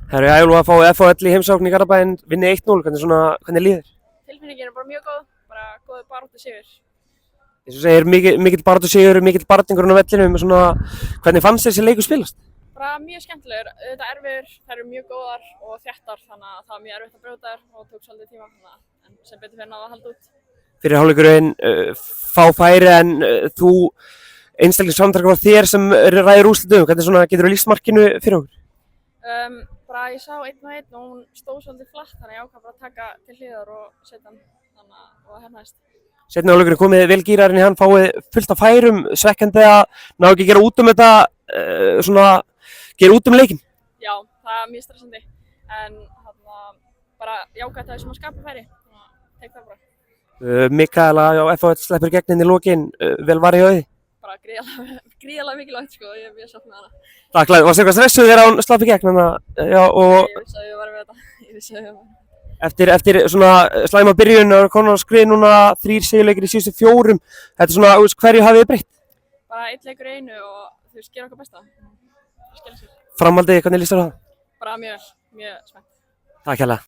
Herru, ég vil að fá FHL í heimsókn í Garðabæinn, vinni 1-0, hvernig líður? Tilfinningin er bara mjög góð, bara góð baráttu sigur. Eins og segir, mikill baráttu sigur, mikill baráttningur á vellinum, hvernig fannst þessi leikur spilast? Bara mjög skemmtilegur, auðvitað erfiður, þær eru mjög góðar og þéttar, þannig að það var mjög erfitt að brjóta þær og tók svolítið tíma, en sem betur fyrir náða að halda út. Fyrir hálfleikurinn, fá færi en þú einstaklega samtaka á þér sem ræður úrslitum, hvernig getur þú lýst markinu fyrir okkur? Bara ég sá 1-1 og hún stóð svolítið flatt, þannig ég ákvað bara að taka til hliðar og setja hann, þannig að það hefnaðist. Seinni hálfleikurinn komið vel gírarinn í hann, fáið fullt af færum, svekkjandi að ná ekki að gera út um þetta, gera út um leikinn? Já, það er mjög stressandi, en bara jákvæmt að þessum að skapa færi, þannig að tek það bara. Mikaela, FHL sleppur gegn henni í lokin, vel var í auði? Bara gríðarlega mikilvægt sko, ég er mjög sátt með hana. Takk, varstu eitthvað stressuð þegar hún slapp í gegn hana? Já, og... Ég vissi að ég var með þetta, ég vissi að ég var með þetta. Eftir slæma byrjun og konar á skrið núna 3 sigurleikir í síðustu 4, þetta hverju hafið þið breytt? Bara 1 leikur í einu og þú veist, gera okkar besta. Skella sér. Framhaldið, hvernig líst þér á það? Bara mjög spennt. Takk hérlega.